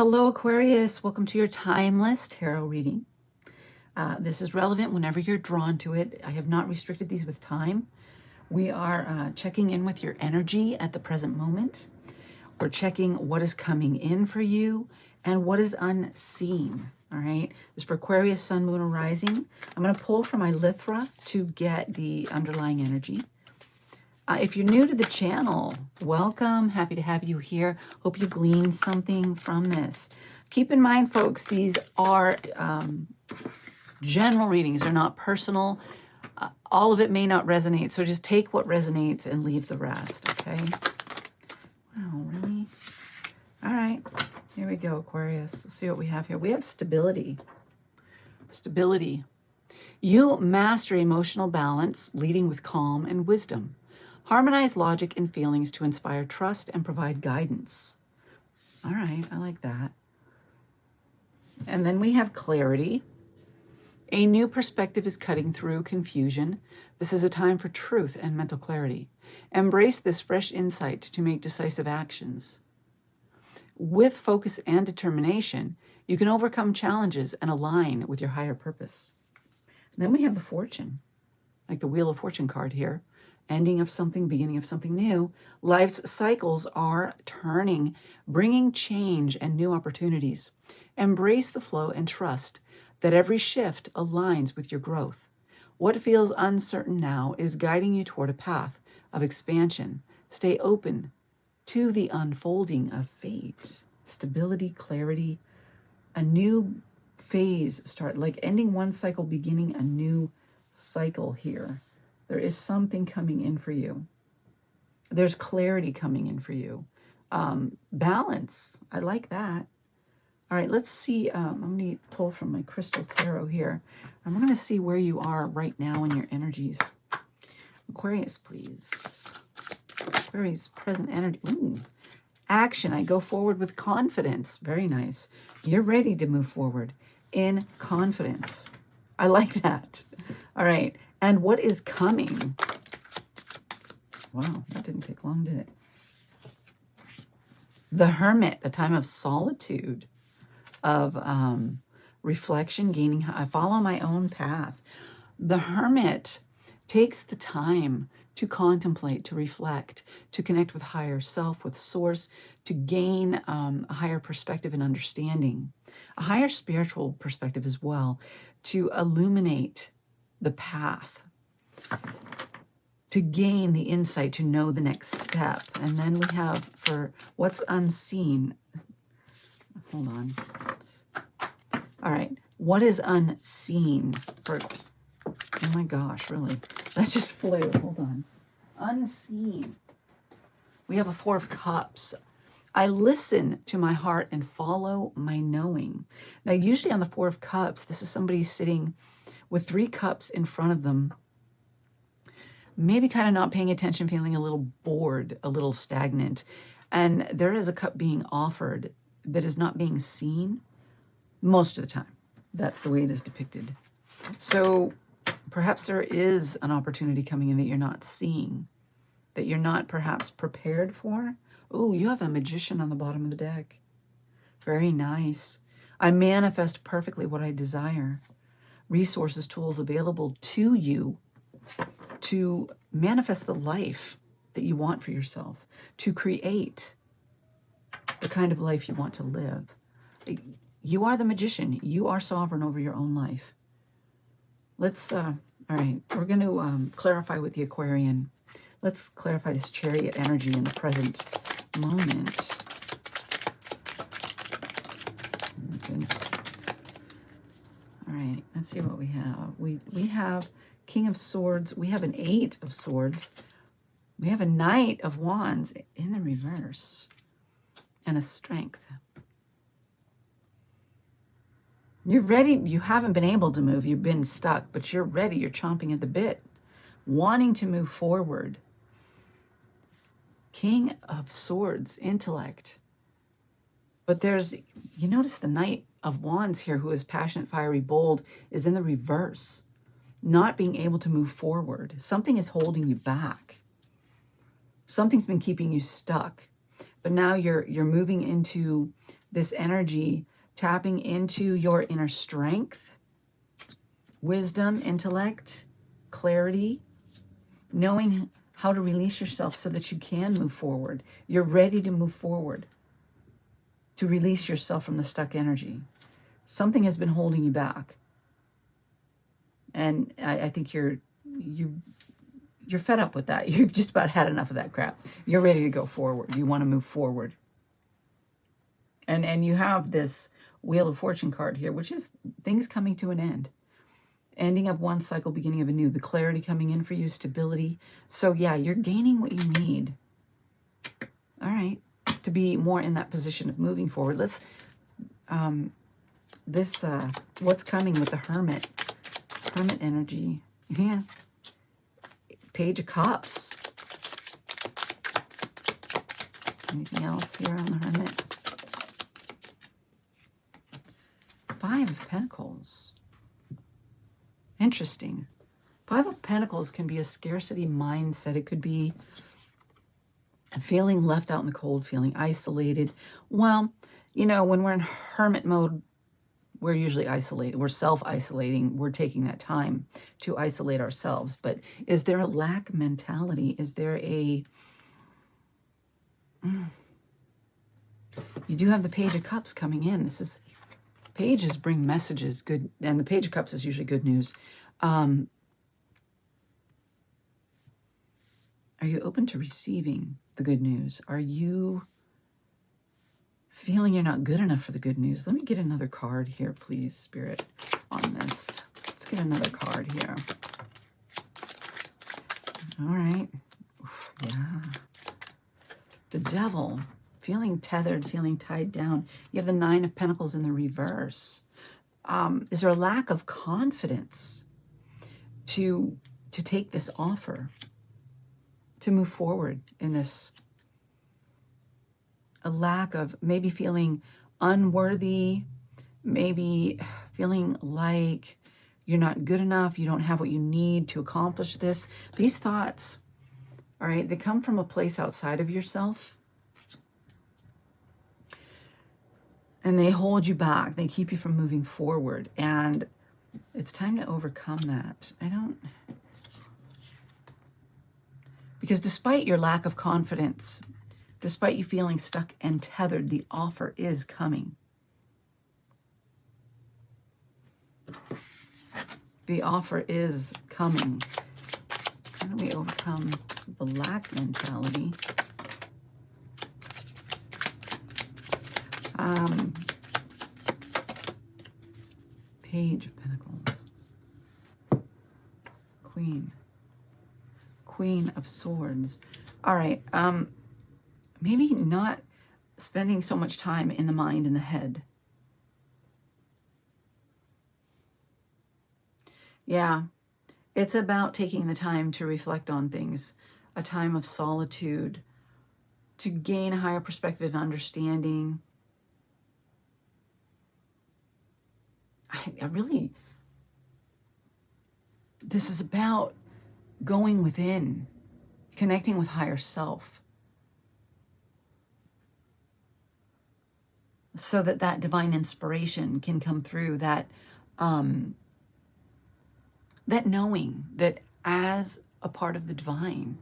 Hello, Aquarius. Welcome to your timeless tarot reading. This is relevant whenever you're drawn to it. I have not restricted these with time. We are checking in with your energy at the present moment. We're checking what is coming in for you and what is unseen. All right. This is for Aquarius, Sun, Moon, or Rising. I'm going to pull from my Lithra to get the underlying energy. If you're new to the channel, welcome. Happy to have you here. Hope you gleaned something from this. Keep in mind, folks, these are general readings. They're not personal. All of it may not resonate, so just take what resonates and leave the rest, okay? Wow, really? All right, here we go, Aquarius. Let's see what we have here. We have stability. Stability. You master emotional balance, leading with calm and wisdom. Harmonize logic and feelings to inspire trust and provide guidance. All right, I like that. And then we have clarity. A new perspective is cutting through confusion. This is a time for truth and mental clarity. Embrace this fresh insight to make decisive actions. With focus and determination, you can overcome challenges and align with your higher purpose. And then we have the fortune, like the Wheel of Fortune card here. Ending of something, beginning of something new. Life's cycles are turning, bringing change and new opportunities. Embrace the flow and trust that every shift aligns with your growth. What feels uncertain now is guiding you toward a path of expansion. Stay open to the unfolding of fate. Stability, clarity, a new phase start, like ending one cycle, beginning a new cycle here. There is something coming in for you. There's clarity coming in for you. Balance. I like that. All right, let's see. I'm going to pull from my crystal tarot here. I'm going to see where you are right now in your energies. Aquarius, please. Aquarius, present energy. Ooh. Action. I go forward with confidence. Very nice. You're ready to move forward in confidence. I like that. All right. And what is coming? Wow, that didn't take long, did it? The Hermit, a time of solitude, of reflection, gaining. I follow my own path. The Hermit takes the time to contemplate, to reflect, to connect with higher self, with source, to gain a higher perspective and understanding, a higher spiritual perspective as well, to illuminate the path, to gain the insight, to know the next step. And then we have for what's unseen. Hold on. All right. What is unseen for, oh my gosh, really? That just flew. Hold on. Unseen. We have a Four of Cups. I listen to my heart and follow my knowing. Now, usually on the Four of Cups, this is somebody sitting with 3 cups in front of them, maybe kind of not paying attention, feeling a little bored, a little stagnant. And there is a cup being offered that is not being seen most of the time. That's the way it is depicted. So perhaps there is an opportunity coming in that you're not seeing, that you're not perhaps prepared for. Oh, you have a Magician on the bottom of the deck. Very nice. I manifest perfectly what I desire. Resources, tools available to you to manifest the life that you want for yourself, to create the kind of life you want to live. You are the magician. You are sovereign over your own life. Let's, all right, we're going to clarify with the Aquarian. Let's clarify this Chariot energy in the present moment. Oh my goodness. All right, let's see what we have. We have King of Swords. We have an 8 of Swords. We have a Knight of Wands in the reverse. And a Strength. You're ready. You haven't been able to move. You've been stuck, but you're ready. You're chomping at the bit, wanting to move forward. King of Swords, intellect. But there's, you notice the Knight of Wands here, who is passionate, fiery, bold, is in the reverse. Not being able to move forward. Something is holding you back. Something's been keeping you stuck. But now you're moving into this energy, tapping into your inner strength, wisdom, intellect, clarity, knowing how to release yourself so that you can move forward. You're ready to move forward, to release yourself from the stuck energy. Something has been holding you back. And I think you're fed up with that. You've just about had enough of that crap. You're ready to go forward. You want to move forward. And you have this Wheel of Fortune card here, which is things coming to an end. Ending of one cycle, beginning of a new. The clarity coming in for you, stability. So yeah, you're gaining what you need. All right. To be more in that position of moving forward. Let's, what's coming with the Hermit? Hermit energy. Yeah. Page of Cups. Anything else here on the Hermit? Five of Pentacles. Interesting. Five of Pentacles can be a scarcity mindset. It could be feeling left out in the cold, feeling isolated. Well, you know, when we're in hermit mode, we're usually isolated. We're self-isolating. We're taking that time to isolate ourselves. But is there a lack mentality? Is there a... You do have the Page of Cups coming in. This is... Pages bring messages, good, and the Page of Cups is usually good news. Are you open to receiving the good news? Are you feeling you're not good enough for the good news? Let me get another card here, please, Spirit, on this. Let's get another card here. All right. Oof, yeah. The Devil. Feeling tethered, feeling tied down. You have the Nine of Pentacles in the reverse. Is there a lack of confidence to take this offer, to move forward in this? A lack of maybe feeling unworthy, maybe feeling like you're not good enough, you don't have what you need to accomplish this. These thoughts, all right, they come from a place outside of yourself. And they hold you back. They keep you from moving forward. And it's time to overcome that. Because despite your lack of confidence, despite you feeling stuck and tethered, the offer is coming. The offer is coming. How do we overcome the lack mentality? Page of Pentacles. Queen of Swords. All right. Maybe not spending so much time in the mind and the head. Yeah. It's about taking the time to reflect on things. A time of solitude. To gain a higher perspective and understanding. I really, this is about going within, connecting with higher self, so that that divine inspiration can come through, that that knowing that as a part of the divine,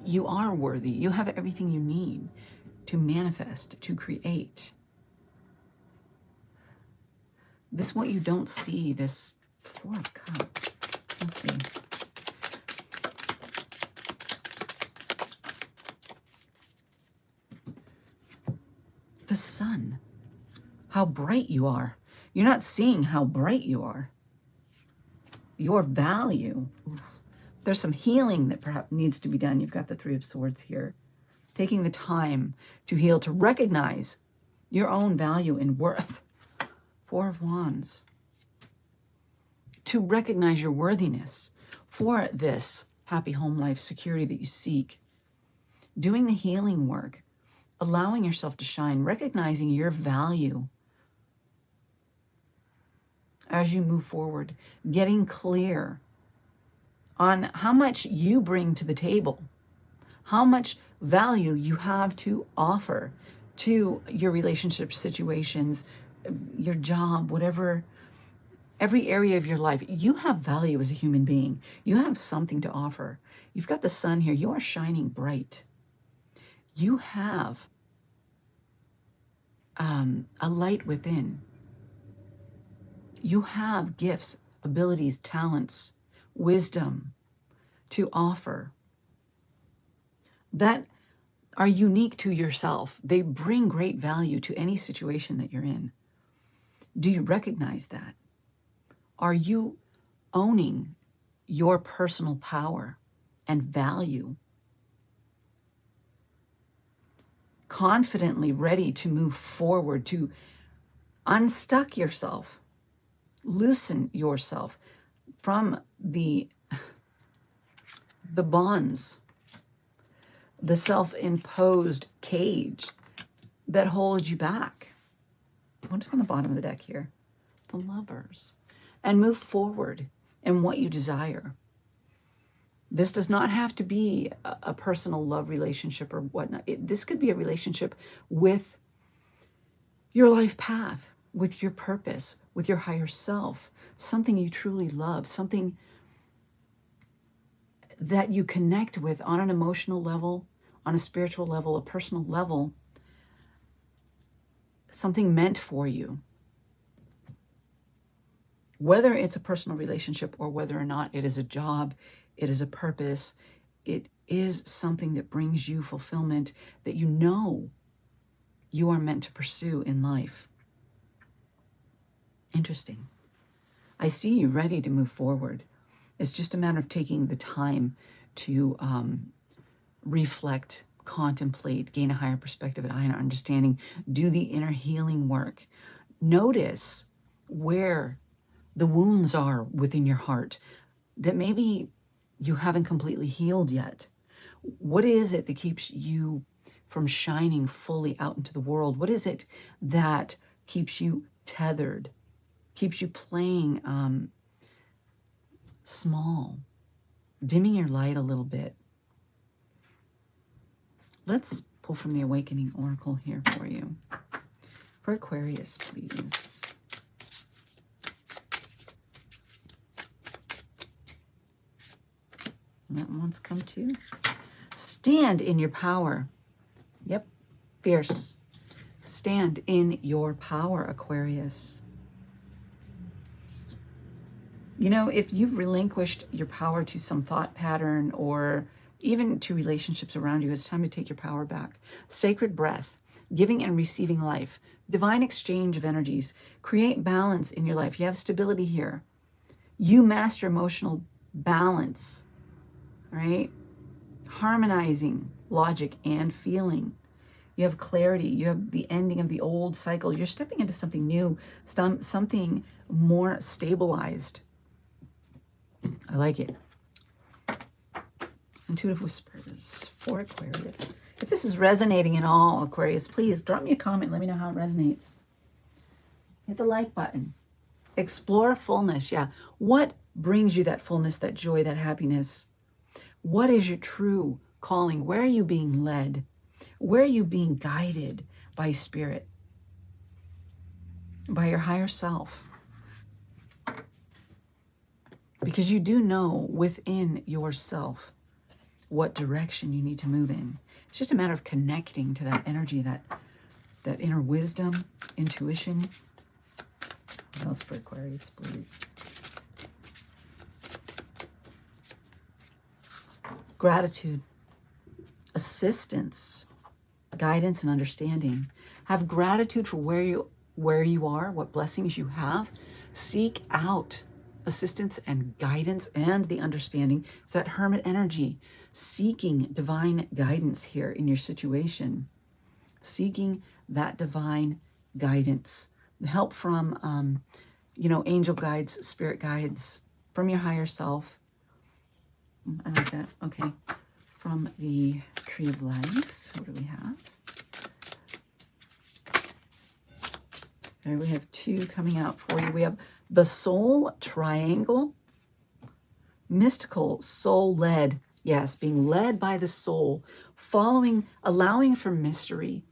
you are worthy. You have everything you need to manifest, to create. This what you don't see, this Four of Cups. Let's see. The sun. How bright you are. You're not seeing how bright you are. Your value. Oof. There's some healing that perhaps needs to be done. You've got the Three of Swords here. Taking the time to heal, to recognize your own value and worth. Four of Wands. To recognize your worthiness for this happy home life security that you seek. Doing the healing work. Allowing yourself to shine. Recognizing your value. As you move forward. Getting clear on how much you bring to the table. How much value you have to offer to your relationship situations, your job, whatever, every area of your life. You have value as a human being. You have something to offer. You've got the sun here. You are shining bright. You have a light within. You have gifts, abilities, talents, wisdom to offer that are unique to yourself. They bring great value to any situation that you're in. Do you recognize that? Are you owning your personal power and value? Confidently ready to move forward, to unstuck yourself, loosen yourself from the bonds, the self-imposed cage that holds you back. What is on the bottom of the deck here? The Lovers. And move forward in what you desire. This does not have to be a personal love relationship or whatnot. This could be a relationship with your life path, with your purpose, with your higher self, something you truly love, something that you connect with on an emotional level, on a spiritual level, a personal level, something meant for you. Whether it's a personal relationship or whether or not it is a job, it is a purpose, it is something that brings you fulfillment that you know you are meant to pursue in life. Interesting. I see you ready to move forward. It's just a matter of taking the time to reflect, contemplate, gain a higher perspective, a higher understanding, do the inner healing work. Notice where the wounds are within your heart that maybe you haven't completely healed yet. What is it that keeps you from shining fully out into the world? What is it that keeps you tethered, keeps you playing small, dimming your light a little bit? Let's pull from the Awakening Oracle here for you. For Aquarius, please. And that one's come too. Stand in your power. Yep, fierce. Stand in your power, Aquarius. You know, if you've relinquished your power to some thought pattern or even to relationships around you, it's time to take your power back. Sacred breath, giving and receiving life, divine exchange of energies, create balance in your life. You have stability here. You master emotional balance, right? Harmonizing logic and feeling. You have clarity. You have the ending of the old cycle. You're stepping into something new, something more stabilized. I like it. Intuitive Whispers for Aquarius. If this is resonating at all, Aquarius, please drop me a comment. Let me know how it resonates. Hit the like button. Explore fullness. Yeah. What brings you that fullness, that joy, that happiness? What is your true calling? Where are you being led? Where are you being guided by spirit? By your higher self? Because you do know within yourself what direction you need to move in. It's just a matter of connecting to that energy, that inner wisdom, intuition. What else for Aquarius, please? Gratitude, assistance, guidance, and understanding. Have gratitude for where you are, what blessings you have. Seek out assistance and guidance and the understanding. It's that hermit energy, seeking divine guidance here in your situation. Seeking that divine guidance. Help from, angel guides, spirit guides, from your higher self. I like that. Okay. From the Tree of Life, what do we have? Okay, we have two coming out for you. We have the Soul Triangle. Mystical, soul-led. Yes, being led by the soul. Following, allowing for mystery.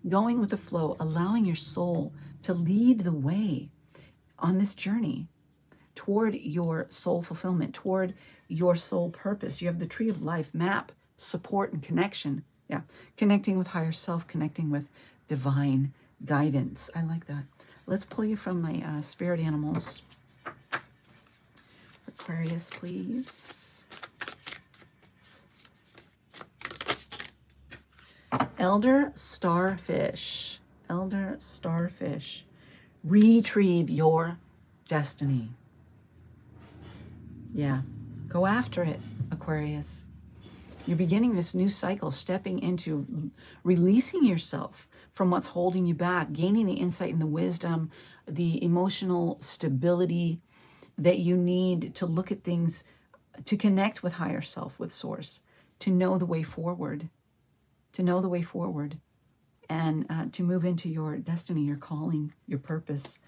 going with the flow, allowing your soul to lead the way on this journey toward your soul fulfillment, toward your soul purpose. You have the tree of life, map, support, and connection. Yeah, connecting with higher self, connecting with divine guidance. I like that. Let's pull you from my spirit animals. Aquarius, please. Elder Starfish. Elder Starfish. Retrieve your destiny. Yeah, go after it, Aquarius. You're beginning this new cycle, stepping into releasing yourself from what's holding you back, gaining the insight and the wisdom, the emotional stability that you need to look at things, to connect with higher self, with source, to know the way forward, and to move into your destiny, your calling, your purpose.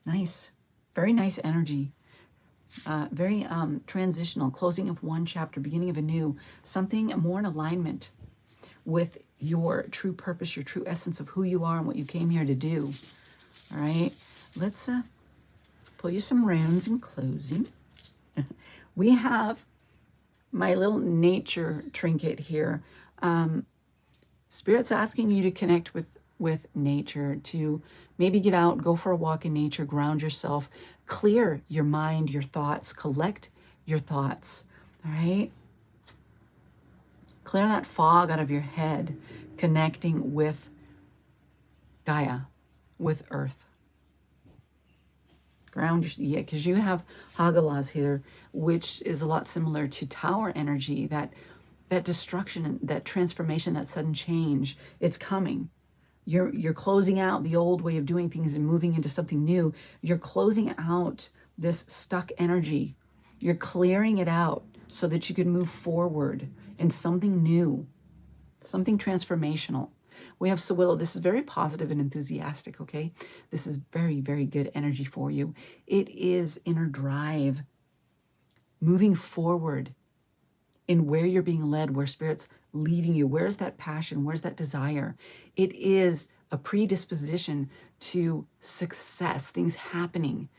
Nice, very nice energy. Very transitional, closing of one chapter, beginning of a new, something more in alignment with your true purpose, your true essence of who you are and what you came here to do. All right, let's pull you some rounds in closing. We have my little nature trinket here. Spirit's asking you to connect with nature, to maybe get out, go for a walk in nature, ground yourself, clear your mind, your thoughts, collect your thoughts, all right? Clear that fog out of your head, connecting with Gaia, with Earth. Ground yourself, yeah, because you have Hagalaz here, which is a lot similar to Tower energy, that destruction, that transformation, that sudden change. It's coming. You're closing out the old way of doing things and moving into something new. You're closing out this stuck energy. You're clearing it out so that you can move forward in something new, something transformational. We have Sawillow. This is very positive and enthusiastic, okay? This is very, very good energy for you. It is inner drive, moving forward in where you're being led, where Spirit's leading you. Where's that passion? Where's that desire? It is a predisposition to success, things happening,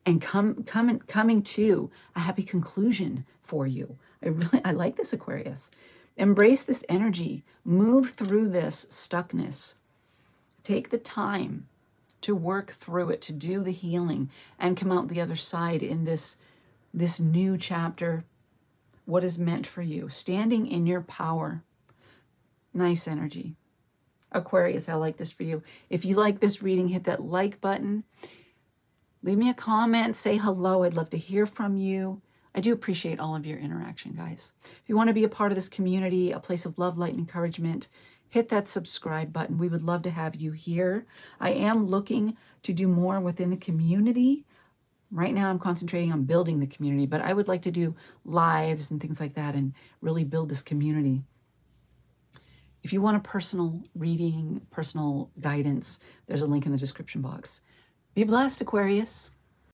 and coming to a happy conclusion for you. I like this, Aquarius. Embrace this energy. Move through this stuckness. Take the time to work through it, to do the healing, and come out the other side in this new chapter. What is meant for you, standing in your power. Nice energy. Aquarius, I like this for you. If you like this reading, hit that like button. Leave me a comment, say hello. I'd love to hear from you. I do appreciate all of your interaction, guys. If you want to be a part of this community, a place of love, light, and encouragement, hit that subscribe button. We would love to have you here. I am looking to do more within the community. Right now I'm concentrating on building the community, but I would like to do lives and things like that and really build this community. If you want a personal reading, personal guidance, there's a link in the description box. Be blessed, Aquarius.